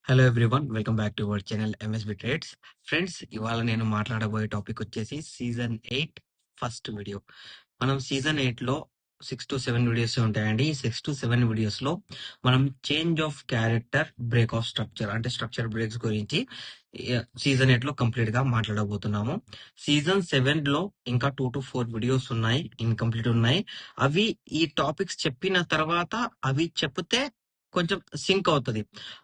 Hello everyone, welcome back to our channel MSB trades. Friends, ఇవాళ నేను మాట్లాడబోయే topic వచ్చేసి season 8 first video. మనం season 8లో 6 to 7 videos ఉంటాయండి. ఈ 6 to 7 వీడియోస్ లో మనం change of character, break of structure అంటే స్ట్రక్చర్ బ్రేక్స్ గురించి సీజన్ 8 లో కంప్లీట్ గా మాట్లాడబోతున్నాము. సీజన్ 7 లో ఇంకా 2 to 4 వీడియోస్ ఉన్నాయి, ఇన్కంప్లీట్ ఉన్నాయి. అవి ఈ టాపిక్స్ చెప్పిన తర్వాత అవి చెప్తే కొంచెం సింక్ అవుతుంది.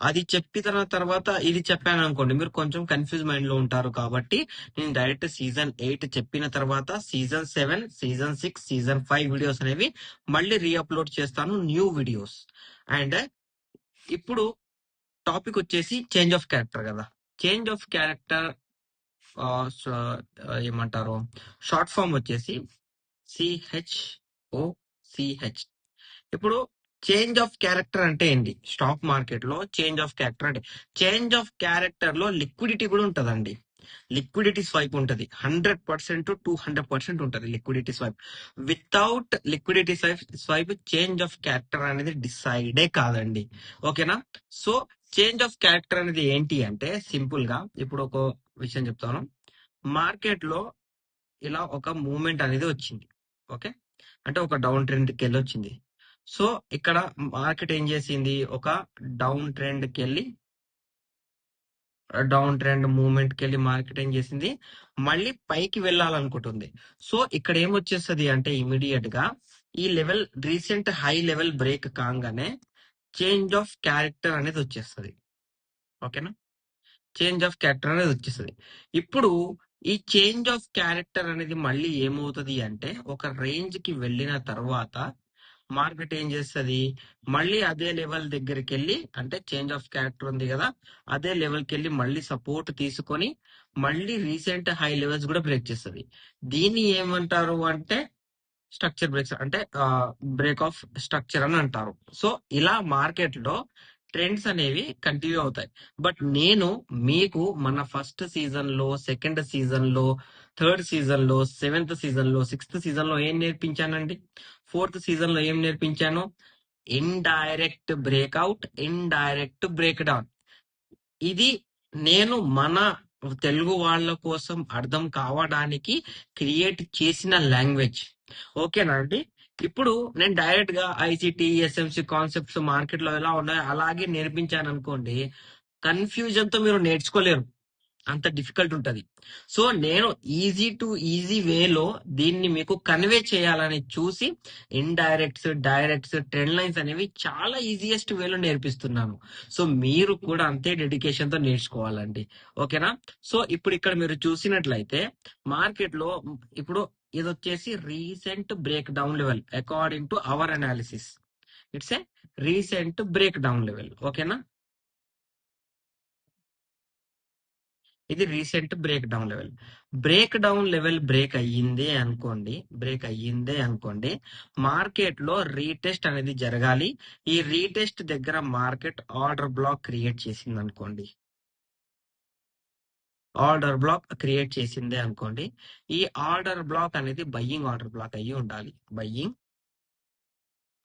అది చెప్పిన తర్వాత ఇది చెప్పాను అనుకోండి, మీరు కొంచెం కన్ఫ్యూజ్ మైండ్ లో ఉంటారు. కాబట్టి నేను డైరెక్ట్ సీజన్ 8 చెప్పిన తర్వాత సీజన్ 7, సీజన్ 6, సీజన్ 5 వీడియోస్ అనేవి మళ్ళీ రీఅప్లోడ్ చేస్తాను, న్యూ వీడియోస్. అండ్ ఇప్పుడు టాపిక్ వచ్చేసి చేంజ్ ఆఫ్ క్యారెక్టర్ కదా. చేంజ్ ఆఫ్ క్యారెక్టర్ ఏమంటారు, షార్ట్ ఫామ్ వచ్చేసి CHOCH. ఇప్పుడు చేంజ్ ఆఫ్ క్యారెక్టర్ అంటే ఏంటి? స్టాక్ మార్కెట్ లో చేంజ్ ఆఫ్ క్యారెక్టర్ అంటే, చేంజ్ ఆఫ్ క్యారెక్టర్ లో లిక్విడిటీ కూడా ఉంటదండి. లిక్విడిటీ స్వైప్ ఉంటది, 100% to 200% ఉంటది liquidity swipe. Without liquidity swipe change of character అనేది డిసైడే కాదండి. ఓకేనా? సో చేంజ్ ఆఫ్ క్యారెక్టర్ అనేది ఏంటి అంటే, సింపుల్ గా ఇప్పుడు ఒక విషయం చెప్తాను. మార్కెట్ లో ఇలా ఒక మూవ్మెంట్ అనేది వచ్చింది. ఓకే, అంటే ఒక డౌన్ ట్రెండ్ కి వెళ్ళి వచ్చింది. సో ఇక్కడ మార్కెట్ ఏం చేసింది, ఒక డౌన్ ట్రెండ్ కి వెళ్ళి, డౌన్ ట్రెండ్ మూవ్మెంట్ కి వెళ్ళి మార్కెట్ ఏం చేసింది, మళ్ళీ పైకి వెళ్ళాలనుకుంటుంది. సో ఇక్కడ ఏమొచ్చేస్తుంది అంటే, ఇమీడియట్ గా ఈ level recent high level break కాగానే చేంజ్ ఆఫ్ క్యారెక్టర్ అనేది వచ్చేస్తుంది. ఓకేనా? చేంజ్ ఆఫ్ క్యారెక్టర్ అనేది వచ్చేస్తుంది. ఇప్పుడు ఈ చేంజ్ ఆఫ్ క్యారెక్టర్ అనేది మళ్ళీ ఏమవుతుంది అంటే, ఒక రేంజ్ కి వెళ్ళిన తర్వాత మార్కెట్ ఏం చేస్తుంది, మళ్ళీ అదే లెవెల్ దగ్గరికి వెళ్ళి, అంటే చేంజ్ ఆఫ్ క్యారెక్టర్ ఉంది కదా, అదే లెవెల్ కి వెళ్ళి మళ్ళీ సపోర్ట్ తీసుకొని మళ్ళీ రీసెంట్ హై లెవెల్స్ కూడా బ్రేక్ చేస్తుంది. దీన్ని ఏమంటారు అంటే స్ట్రక్చర్ బ్రేక్స్, అంటే బ్రేక్ ఆఫ్ స్ట్రక్చర్ అని అంటారు. సో ఇలా మార్కెట్ లో ట్రెండ్స్ అనేవి కంటిన్యూ అవుతాయి. బట్ నేను మీకు మన ఫస్ట్ సీజన్ లో, సెకండ్ సీజన్ లో, థర్డ్ సీజన్ లో, సెవెంత్ సీజన్ లో, సిక్స్త్ సీజన్ లో ఏం నేర్పించానండి? ఫోర్త్ సీజన్ లో ఏం నేర్పించాను? Indirect breakout, indirect break down. ఇది నేను మన తెలుగు వాళ్ళ కోసం అర్థం కావడానికి క్రియేట్ చేసిన లాంగ్వేజ్. ఓకేనా అండి? ఇప్పుడు నేను డైరెక్ట్ గా ఐసిటి, ఎస్ఎంసి కాన్సెప్ట్స్ మార్కెట్ లో ఎలా ఉన్నాయో అలాగే నేర్పించాను అనుకోండి, కన్ఫ్యూజన్ తో మీరు నేర్చుకోలేరు, అంత డిఫికల్ట్ ఉంటది. సో నేను ఈజీ టు ఈజీ వేలో దీన్ని మీకు కన్వే చేయాలని చూసి ఇండైరెక్ట్స్, డైరెక్ట్స్, ట్రెండ్ లైన్స్ అనేవి చాలా ఈజియెస్ట్ వేలో నేర్పిస్తున్నాను. సో మీరు కూడా అంతే డెడికేషన్ తో నేర్చుకోవాలండి. ఓకేనా? సో ఇప్పుడు ఇక్కడ మీరు చూసినట్లయితే మార్కెట్ లో ఇప్పుడు ఇది వచ్చేసి recent breakdown level according to our analysis. It's a recent breakdown level. ఓకేనా? ఇది recent breakdown level. Breakdown level break అయ్యిందే అనుకోండి, మార్కెట్ లో రీటెస్ట్ అనేది జరగాలి. ఈ రీటెస్ట్ దగ్గర మార్కెట్ ఆర్డర్ బ్లాక్ క్రియేట్ చేసింది అనుకోండి, ఈ ఆర్డర్ బ్లాక్ అనేది బయ్యింగ్ ఆర్డర్ బ్లాక్ అయ్యి ఉండాలి, బయ్యింగ్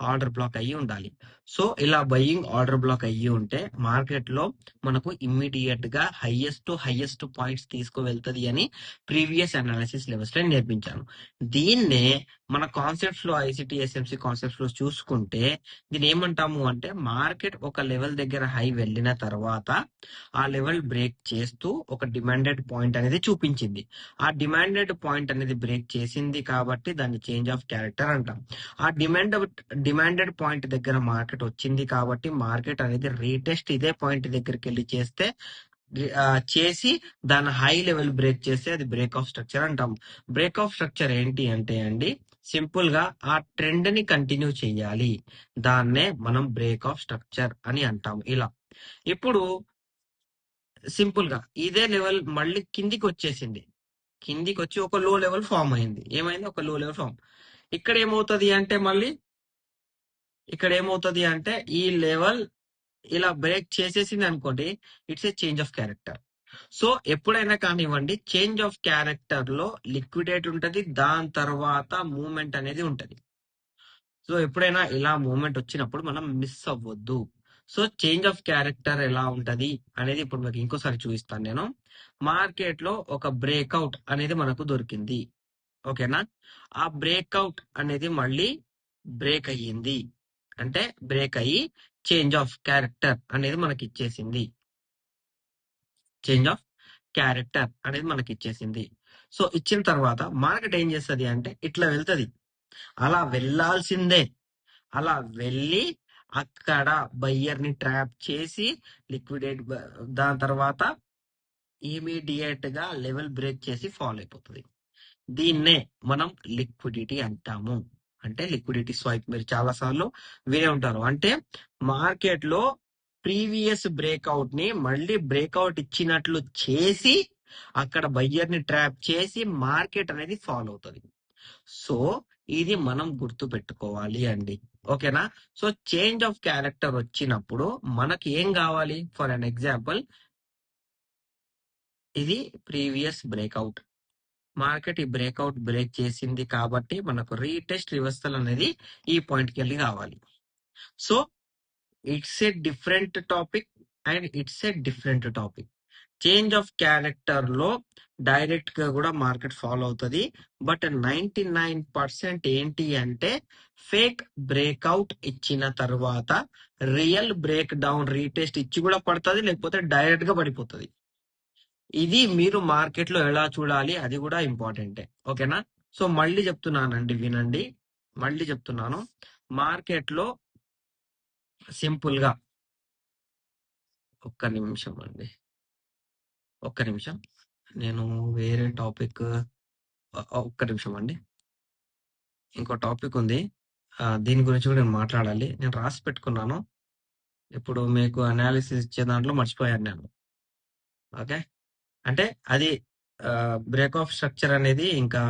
ఆర్డర్ బ్లాక్ అయ్యి ఉండాలి. సో ఇలా బయ్యింగ్ ఆర్డర్ బ్లాక్ అయ్యి ఉంటే మార్కెట్ లో మనకు ఇమ్మీడియట్ గా హైయెస్ట్ పాయింట్స్ తీసుకువెళ్తుంది అని ప్రీవియస్ అనాలిసిస్ లెవెల్స్ లో నేర్పించాను. దీన్నే మన కాన్సెప్ట్స్ లో, ఐసిటి, ఎస్ఎంసి కాన్సెప్ట్స్ లో చూసుకుంటే దీన్ని ఏమంటాము అంటే, మార్కెట్ ఒక లెవెల్ దగ్గర హై వెళ్ళిన తర్వాత ఆ లెవెల్ బ్రేక్ చేస్తూ ఒక డిమాండెడ్ పాయింట్ అనేది చూపించింది. ఆ డిమాండెడ్ పాయింట్ అనేది బ్రేక్ చేసింది కాబట్టి దాన్ని చేంజ్ ఆఫ్ క్యారెక్టర్ అంటాం. ఆ డిమాండెడ్ పాయింట్ దగ్గర మార్కెట్ వచ్చింది కాబట్టి మార్కెట్ అనేది రీటెస్ట్ ఇదే పాయింట్ దగ్గరికి వెళ్ళి చేసి దాని హై లెవెల్ బ్రేక్ చేస్తే అది బ్రేక్ ఆఫ్ స్ట్రక్చర్ అంటాం. బ్రేక్ ఆఫ్ స్ట్రక్చర్ ఏంటి అంటే అండి, సింపుల్ గా ఆ ట్రెండ్ ని కంటిన్యూ చేయాలి, దాన్నే మనం బ్రేక్ ఆఫ్ స్ట్రక్చర్ అని అంటాం. ఇలా ఇప్పుడు సింపుల్ గా ఇదే లెవెల్ మళ్ళీ కిందికి వచ్చేసింది, కిందికి వచ్చి ఒక లో లెవెల్ ఫామ్ అయింది. ఏమైంది? ఒక లో లెవెల్ ఫామ్. ఇక్కడ ఏమవుతుంది అంటే, ఈ లెవెల్ ఇలా బ్రేక్ చేసేసింది అనుకోండి, it's a change of character. So ఎప్పుడైనా కానివ్వండి, చేంజ్ ఆఫ్ క్యారెక్టర్ లో లిక్విడేట్ ఉంటది, దాని తర్వాత మూవ్మెంట్ అనేది ఉంటది. సో ఎప్పుడైనా ఇలా మూవ్మెంట్ వచ్చినప్పుడు మనం మిస్ అవ్వద్దు. సో చేంజ్ ఆఫ్ క్యారెక్టర్ ఎలా ఉంటది అనేది ఇప్పుడు మీకు ఇంకోసారి చూపిస్తాను నేను. మార్కెట్ లో ఒక బ్రేక్అవుట్ అనేది మనకు దొరికింది, ఓకేనా. ఆ బ్రేక్అవుట్ అనేది మళ్ళీ బ్రేక్ అయ్యింది, అంటే బ్రేక్ అయ్యి చేంజ్ ఆఫ్ క్యారెక్టర్ అనేది మనకి ఇచ్చేసింది. చేంజ్ ఆఫ్ క్యారెక్టర్ అనేది మనకి ఇచ్చేసింది. సో ఇచ్చిన తర్వాత మార్కెట్ ఏం చేస్తుంది అంటే ఇట్లా వెళ్తది, అలా వెళ్ళాల్సిందే. అలా వెళ్ళి అక్కడ బయ్యర్ ని ట్రాప్ చేసి లిక్విడేట్, దాని తర్వాత ఇమీడియట్ గా లెవెల్ బ్రేక్ చేసి ఫాలో అయిపోతుంది. దీన్నే మనం లిక్విడిటీ అంటాము. అంటే లిక్విడిటీ స్వైప్ మీరు చాలా సార్లు వినే ఉంటారు. అంటే మార్కెట్ లో ప్రీవియస్ బ్రేక్అవుట్ ని మళ్ళీ బ్రేక్అవుట్ ఇచ్చినట్లు చేసి అక్కడ బయ్యర్ ని ట్రాప్ చేసి మార్కెట్ అనేది ఫాలో అవుతుంది. సో ఇది మనం గుర్తు పెట్టుకోవాలి అండి, ఓకేనా. సో చేంజ్ ఆఫ్ క్యారెక్టర్ వచ్చినప్పుడు మనకి ఏం కావాలి? ఫర్ అన్ ఎగ్జాంపుల్, ఇది ప్రీవియస్ బ్రేక్అవుట్, మార్కెట్ ఈ బ్రేక్అవుట్ బ్రేక్ చేసింది కాబట్టి మనకు రీటెస్ట్ రివర్సల్ అనేది ఈ పాయింట్ కి వెళ్ళి కావాలి. So it's a different topic and it's a different topic. Change of character లో డైరెక్ట్ గా కూడా మార్కెట్ ఫాలో అవుతుంది. బట్ 99% ఏంటి అంటే ఫేక్ బ్రేక్అవుట్ ఇచ్చిన తర్వాత రియల్ బ్రేక్ డౌన్ రీటెస్ట్ ఇచ్చి కూడా పడుతుంది, లేకపోతే డైరెక్ట్ గా పడిపోతుంది. ఇది మీరు మార్కెట్ లో ఎలా చూడాలి అది కూడా ఇంపార్టెంటే, ఓకేనా. సో మళ్ళీ చెప్తున్నానండి, వినండి, మళ్ళీ చెప్తున్నాను. మార్కెట్ లో సింపుల్ గా, ఒక్క నిమిషం అండి, ఒక్క నిమిషం, నేను వేరే టాపిక్, ఒక్క నిమిషం అండి, ఇంకో టాపిక్ ఉంది, దీని గురించి కూడా నేను మాట్లాడాలి. నేను రాసి పెట్టుకున్నాను, ఇప్పుడు మీకు అనాలిసిస్ ఇచ్చే దాంట్లో మర్చిపోయాను నేను. ఓకే, అంటే అది బ్రేక్ ఆఫ్ స్ట్రక్చర్ అనేది, ఇంకా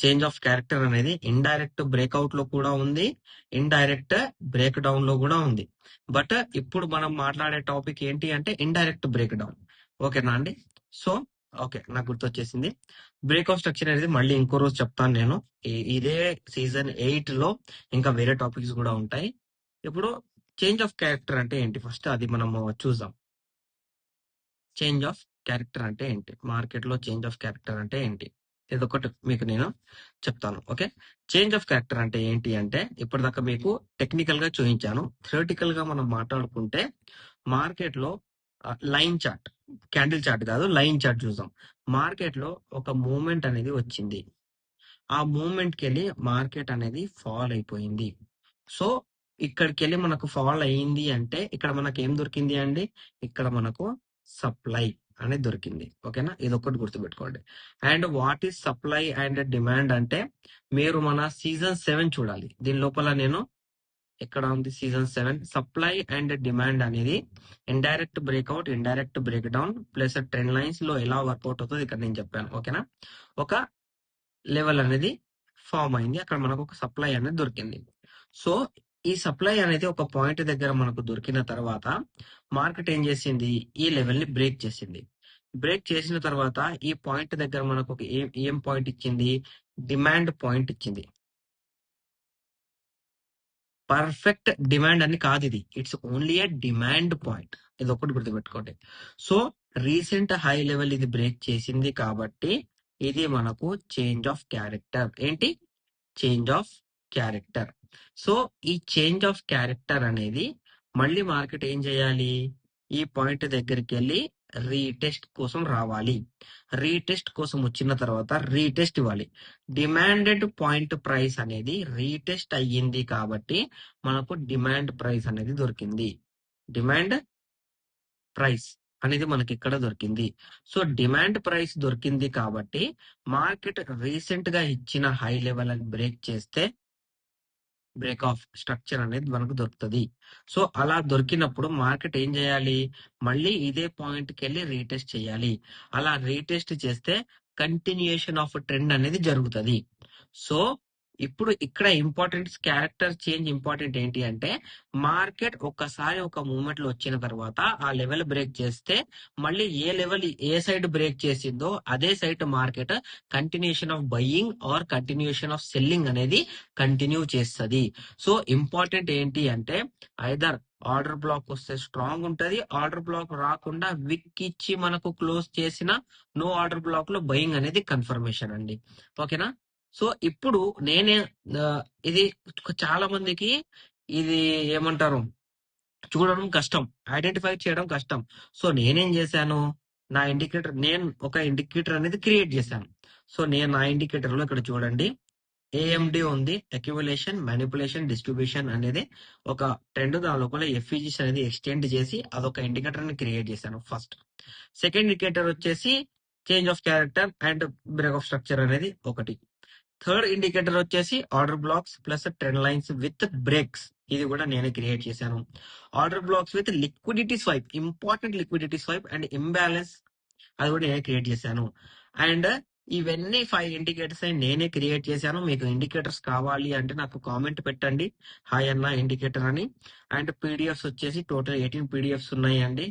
చేంజ్ ఆఫ్ క్యారెక్టర్ అనేది ఇండైరెక్ట్ బ్రేక్అవుట్ లో కూడా ఉంది, ఇండైరెక్ట్ బ్రేక్ డౌన్ లో కూడా ఉంది. బట్ ఇప్పుడు మనం మాట్లాడే టాపిక్ ఏంటి అంటే ఇండైరెక్ట్ బ్రేక్ డౌన్, ఓకేనా అండి. సో ఓకే, నాకు గుర్తొచ్చేసింది. బ్రేక్ ఆఫ్ స్ట్రక్చర్ అనేది మళ్ళీ ఇంకో రోజు చెప్తాను నేను. ఇదే సీజన్ 8 లో ఇంకా వేరే టాపిక్స్ కూడా ఉంటాయి. ఇప్పుడు చేంజ్ ఆఫ్ క్యారెక్టర్ అంటే ఏంటి, ఫస్ట్ అది మనం చూద్దాం. చేంజ్ ఆఫ్ క్యారెక్టర్ అంటే ఏంటి, మార్కెట్ లో చేంజ్ ఆఫ్ క్యారెక్టర్ అంటే ఏంటి, ఇదొకటి మీకు నేను చెప్తాను. ఓకే, చేంజ్ ఆఫ్ క్యారెక్టర్ అంటే ఏంటి అంటే ఇప్పటిదాకా మీకు టెక్నికల్ గా చూపించాను. థియరిటికల్ గా మనం మాట్లాడుకుంటే మార్కెట్ లో లైన్ చార్ట్, క్యాండిల్ చార్ట్ కాదు, లైన్ చార్ట్ చూద్దాం. మార్కెట్ లో ఒక మూమెంట్ అనేది వచ్చింది, ఆ మూమెంట్ కి వెళ్ళి మార్కెట్ అనేది ఫాల్ అయిపోయింది. సో ఇక్కడికి వెళ్ళి మనకు ఫాల్ అయ్యింది అంటే ఇక్కడ మనకు ఏం దొరికింది అండి, ఇక్కడ మనకు సప్లై అనేది దొరికింది, ఓకేనా. ఇది ఒక్కటి గుర్తుపెట్టుకోండి. And what is supply and demand అంటే మీరు మన సీజన్ 7 చూడాలి. దీని లోపల నేను ఎక్కడ ఉంది సీజన్ 7, సప్లై అండ్ డిమాండ్ అనేది indirect breakout, indirect break down plus trend lines లో ఎలా వర్కౌట్ అవుతుంది ఇక్కడ నేను చెప్పాను, ఓకేనా. ఒక లెవెల్ అనేది ఫామ్ అయింది, అక్కడ మనకు ఒక సప్లై అనేది దొరికింది. సో ఈ సప్లై అనేది ఒక పాయింట్ దగ్గర మనకు దొరికిన తర్వాత మార్కెట్ ఏం చేసింది, ఈ లెవెల్ ని బ్రేక్ చేసింది. బ్రేక్ చేసిన తర్వాత ఈ పాయింట్ దగ్గర మనకు ఒక ఏం పాయింట్ ఇచ్చింది, డిమాండ్ పాయింట్ ఇచ్చింది. పర్ఫెక్ట్ డిమాండ్ అని కాదు ఇది, it's only A demand point, ఇది ఒకటి గుర్తుపెట్టుకోండి. సో రీసెంట్ హై లెవెల్ ఇది బ్రేక్ చేసింది కాబట్టి ఇది మనకు చేంజ్ ఆఫ్ క్యారెక్టర్. ఏంటి, చేంజ్ ఆఫ్ క్యారెక్టర్. సో ఈ చేంజ్ ఆఫ్ క్యారెక్టర్ అనేది మళ్ళీ మార్కెట్ ఏం చేయాలి, ఈ పాయింట్ దగ్గరికి వెళ్ళి రీటెస్ట్ కోసం రావాలి. రీటెస్ట్ కోసం వచ్చిన తర్వాత రీటెస్ట్ ఇవ్వాలి. డిమాండెడ్ పాయింట్ ప్రైస్ అనేది రీటెస్ట్ అయ్యింది కాబట్టి మనకు డిమాండ్ ప్రైస్ అనేది దొరికింది. డిమాండ్ ప్రైస్ అనేది మనకి ఇక్కడ దొరికింది. సో డిమాండ్ ప్రైస్ దొరికింది కాబట్టి మార్కెట్ రీసెంట్ గా ఇచ్చిన హై లెవెల్ అని బ్రేక్ చేస్తే బ్రేక్ ఆఫ్ స్ట్రక్చర్ అనేది మనకు దొరుకుతుంది. సో అలా దొరికినప్పుడు మార్కెట్ ఏం చేయాలి, మళ్ళీ ఇదే పాయింట్ కి వెళ్ళి రీటెస్ట్ చేయాలి. అలా రీటెస్ట్ చేస్తే కంటిన్యూయేషన్ ఆఫ్ ట్రెండ్ అనేది జరుగుతుంది. సో ఇప్పుడు ఇక్కడ ఇంపార్టెంట్ క్యారెక్టర్ చేంజ్ ఇంపార్టెంట్ ఏంటి అంటే మార్కెట్ ఒక్కసారి ఒక మూమెంట్ లో వచ్చిన తర్వాత ఆ లెవెల్ బ్రేక్ చేస్తే మళ్ళీ ఏ లెవెల్ ఏ సైడ్ బ్రేక్ చేసిందో అదే side market continuation of buying or continuation of selling అనేది కంటిన్యూ చేస్తుంది. సో ఇంపార్టెంట్ ఏంటి అంటే ఐదర్ ఆర్డర్ బ్లాక్ వస్తే స్ట్రాంగ్ ఉంటది, ఆర్డర్ బ్లాక్ రాకుండా విక్ ఇచ్చి మనకు క్లోజ్ చేసిన నో ఆర్డర్ బ్లాక్ లో బయింగ్ అనేది కన్ఫర్మేషన్ అండి. ఓకేనా? సో ఇప్పుడు నేనే ఆ, ఇది చాలా మందికి ఇది ఏమంటారు చూడడం కష్టం, ఐడెంటిఫై చేయడం కష్టం. సో నేనేం చేశాను, నేను ఒక ఇండికేటర్ అనేది క్రియేట్ చేశాను. సో నేను నా ఇండికేటర్ లో ఇక్కడ చూడండి ఏఎండి ఉంది, అక్యుములేషన్ మ్యానిపులేషన్ డిస్ట్రిబ్యూషన్ అనేది ఒక ట్రెండ్, దాని లోపల ఎఫ్ఈజీస్ అనేది ఎక్స్టెండ్ చేసి అదొక ఇండికేటర్ ని క్రియేట్ చేశాను ఫస్ట్. సెకండ్ ఇండికేటర్ వచ్చేసి change of character and break of structure అనేది ఒకటి. థర్డ్ ఇండికేటర్ వచ్చేసి order blocks plus trend lines with breaks, ఇది కూడా నేనే క్రియేట్ చేశాను. Order blocks with liquidity sweep, important liquidity sweep and imbalance, అది కూడా నేనే క్రియేట్ చేశాను. అండ్ ఇవన్నీ 5 ఇండికేటర్స్ నేనే క్రియేట్ చేశాను. మీకు ఇండికేటర్స్ కావాలి అంటే నాకు కామెంట్ పెట్టండి, హాయ్ అన్న ఇండికేటర్ అని. అండ్ పీడిఎఫ్స్ వచ్చేసి టోటల్ 18 పీడిఎఫ్స్ ఉన్నాయి అండి.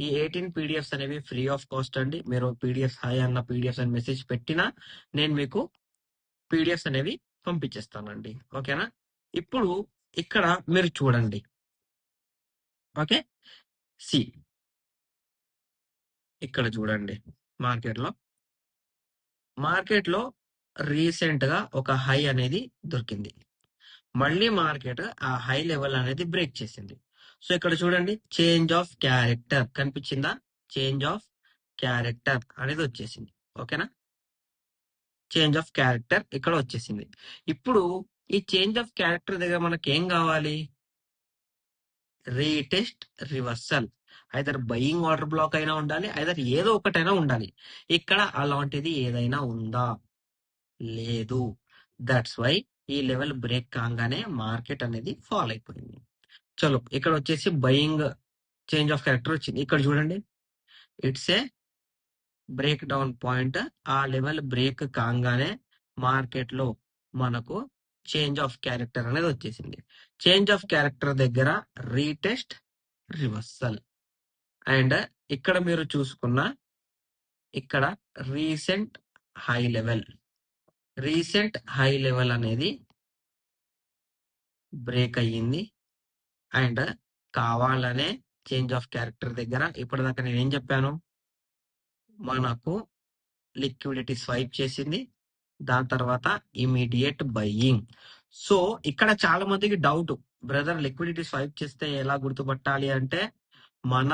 ఈ 18 పీడిఎఫ్స్ అనేవి ఫ్రీ ఆఫ్ కాస్ట్ అండి. మీరు పీడిఎఫ్స్ హాయ్ అన్న పీడిఎఫ్స్ అని మెసేజ్ పెట్టినా నేను మీకు పీడిఎఫ్స్ అనేవి పంపించేస్తానండి. ఓకేనా? ఇప్పుడు ఇక్కడ మీరు చూడండి. ఓకే, సి ఇక్కడ చూడండి, మార్కెట్ లో రీసెంట్ గా ఒక హై అనేది దొరికింది. మళ్ళీ మార్కెట్ ఆ హై లెవెల్ అనేది బ్రేక్ చేసింది. సో ఇక్కడ చూడండి చేంజ్ ఆఫ్ క్యారెక్టర్ కనిపించిందా, చేంజ్ ఆఫ్ క్యారెక్టర్ అనేది వచ్చేసింది. ఓకేనా? చేంజ్ ఆఫ్ క్యారెక్టర్ ఇక్కడ వచ్చేసింది. ఇప్పుడు ఈ చేంజ్ ఆఫ్ క్యారెక్టర్ దగ్గర మనకి ఏం కావాలి, retest reversal, either buying order black అయినా ఉండాలి, ఐదర్ ఏదో ఒకటైనా ఉండాలి. ఇక్కడ అలాంటిది ఏదైనా ఉందా, లేదు. దట్స్ వై ఈ లెవెల్ బ్రేక్ కాగానే మార్కెట్ అనేది ఫాల్ అయిపోయింది. చలో ఇక్కడ వచ్చేసి బయింగ్ చేంజ్ ఆఫ్ క్యారెక్టర్ వచ్చింది. ఇక్కడ చూడండి it's a break down point. ఆ లెవెల్ బ్రేక్ కాగానే మార్కెట్ లో మనకు చేంజ్ ఆఫ్ క్యారెక్టర్ అనేది వచ్చేసింది. చేంజ్ ఆఫ్ క్యారెక్టర్ దగ్గర రీటెస్ట్ రివర్సల్. అండ్ ఇక్కడ మీరు చూసుకున్న ఇక్కడ రీసెంట్ హై లెవెల్ అనేది బ్రేక్ అయ్యింది. అండ్ కావాలనే చేంజ్ ఆఫ్ క్యారెక్టర్ దగ్గర ఇప్పటిదాకా నేను ఏం చెప్పాను, మనకు లిక్విడిటీ స్వైప్ చేసింది, దాని తర్వాత ఇమీడియట్ బయ్యింగ్. సో ఇక్కడ చాలా మందికి డౌట్, బ్రదర్ లిక్విడిటీ స్వైప్ చేస్తే ఎలా గుర్తుపట్టాలి అంటే మన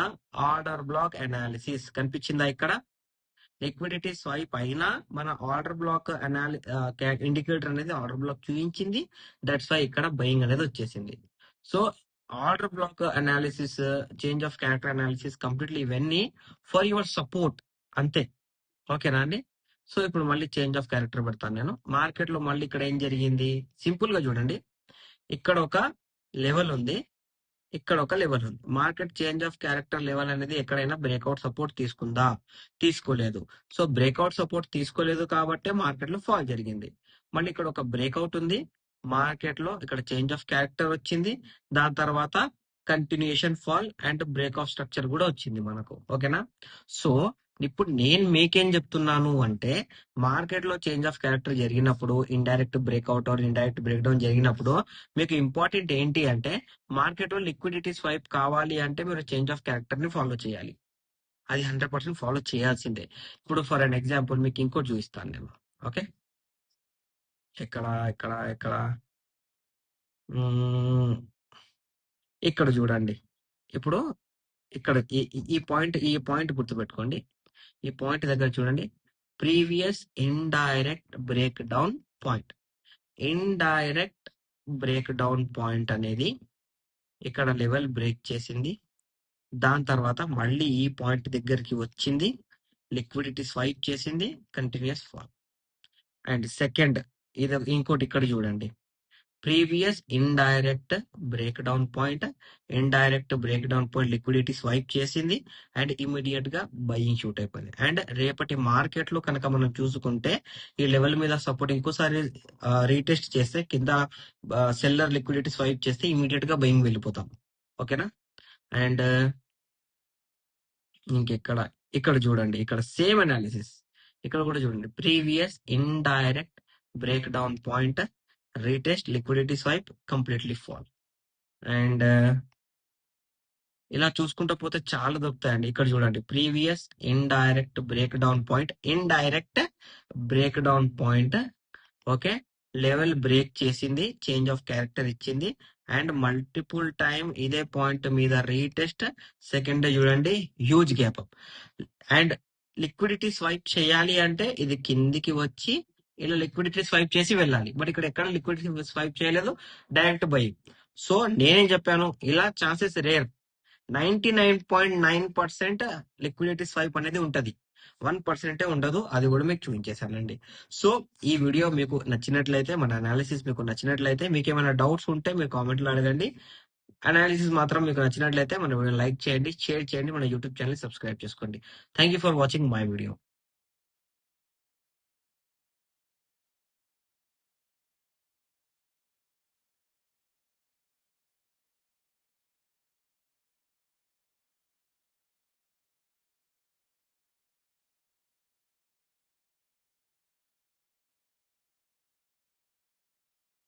ఆర్డర్ బ్లాక్ అనాలిసిస్ కనిపించిందా, ఇక్కడ లిక్విడిటీ స్వైప్ అయినా మన ఆర్డర్ బ్లాక్ ఇండికేటర్ అనేది ఆర్డర్ బ్లాక్ చూపించింది. దట్స్ వై ఇక్కడ బయింగ్ అనేది వచ్చేసింది. So order black analysis, change of character analysis completely ఇవన్నీ ఫర్ యువర్ సపోర్ట్ అంతే. ఓకేనా అండి? సో ఇప్పుడు మళ్ళీ చేంజ్ ఆఫ్ క్యారెక్టర్ పెడతాను నేను. మార్కెట్ లో మళ్ళీ ఇక్కడ ఏం జరిగింది, సింపుల్ గా చూడండి, ఇక్కడ ఒక లెవెల్ ఉంది, ఇక్కడ ఒక లెవెల్ ఉంది. Market change of character level అనేది ఎక్కడైనా బ్రేక్అవుట్ సపోర్ట్ తీసుకుందా, తీసుకోలేదు. సో బ్రేక్అవుట్ సపోర్ట్ తీసుకోలేదు కాబట్టి మార్కెట్ లో ఫాల్ జరిగింది. మళ్ళీ ఇక్కడ ఒక బ్రేక్అవుట్ ఉంది, మార్కెట్ లో ఇక్కడ చేంజ్ ఆఫ్ క్యారెక్టర్ వచ్చింది, దాని తర్వాత continuation fall and break of structure కూడా వచ్చింది మనకు. ఓకేనా? సో ఇప్పుడు నేను మీకేం చెప్తున్నాను అంటే మార్కెట్ లో చేంజ్ ఆఫ్ క్యారెక్టర్ జరిగినప్పుడు, indirect breakout are indirect break down జరిగినప్పుడు మీకు ఇంపార్టెంట్ ఏంటి అంటే మార్కెట్ లో లిక్విడిటీ స్వైప్ కావాలి అంటే మీరు చేంజ్ ఆఫ్ క్యారెక్టర్ ని ఫాలో చేయాలి. అది 100% ఫాలో చేయాల్సిందే. ఇప్పుడు ఫర్ అన్ ఎగ్జాంపుల్ మీకు ఇంకోటి చూపిస్తాను నేను. ఓకే, ఇక్కడ ఇక్కడ ఇక్కడ మ్మ్, ఇక్కడ చూడండి. ఇప్పుడు ఇక్కడ ఈ పాయింట్ గుర్తుపెట్టుకోండి. ఈ పాయింట్ దగ్గర చూడండి, previous indirect break down point. Indirect break down point అనేది ఇక్కడ లెవెల్ బ్రేక్ చేసింది, దాని తర్వాత మళ్ళీ ఈ పాయింట్ దగ్గరికి వచ్చింది, లిక్విడిటీ స్వైప్ చేసింది, కంటిన్యూస్ ఫాల్. అండ్ సెకండ్ ఇది ఇంకోటి ఇక్కడ చూడండి, previous indirect break down point, liquidity swipe చేసింది అండ్ ఇమీడియట్ గా బయింగ్ షూట్ అయిపోయింది. అండ్ రేపటి మార్కెట్ లో కనుక మనం చూసుకుంటే ఈ లెవెల్ మీద సపోర్ట్ ఇంకోసారి రీటెస్ట్ చేస్తే కింద సెల్లర్ లిక్విడిటీ స్వైప్ చేస్తే ఇమీడియట్ గా బయింగ్ వెళ్ళిపోతాం. ఓకేనా? అండ్ ఇక్కడ చూడండి, ఇక్కడ సేమ్ అనాలిసిస్ ఇక్కడ కూడా చూడండి. Previous indirect break down point, retest, liquidity swipe, completely fall. And ఇలా చూసుకుంటూ పోతే చాలా దొరుకుతాయండి. ఇక్కడ చూడండి, previous indirect break down point okay, level break చేసింది, చేంజ్ ఆఫ్ క్యారెక్టర్ ఇచ్చింది అండ్ మల్టిపుల్ టైం ఇదే పాయింట్ మీద రీటెస్ట్. సెకండ్ చూడండి, huge gap up. And liquidity swipe చేయాలి అంటే ఇది కిందికి వచ్చి ఇలా లిక్విడిటీ స్వైప్ చేసి వెళ్ళాలి. బట్ ఇక్కడ ఎక్కడ లిక్విడిటీ స్వైప్ చేయలేదు, డైరెక్ట్ బై. సో నేనేం చెప్పాను, ఇలా ఛాన్సెస్ రేర్. 99.9% లిక్విడిటీ స్వైప్ అనేది ఉంటది, 1% ఉండదు. అది కూడా మీకు చూపించేశానండి. సో ఈ వీడియో మీకు నచ్చినట్లయితే, మన అనాలిసిస్ మీకు నచ్చినట్లయితే, మీకు ఏమైనా డౌట్స్ ఉంటే మీరు కామెంట్లో అడగండి. అనాలిసిస్ మాత్రం మీకు నచ్చినట్లయితే మన వీడియో లైక్ చేయండి, షేర్ చేయండి, మన యూట్యూబ్ ఛానల్ సబ్స్క్రైబ్ చేసుకోండి. Thank you for watching my video.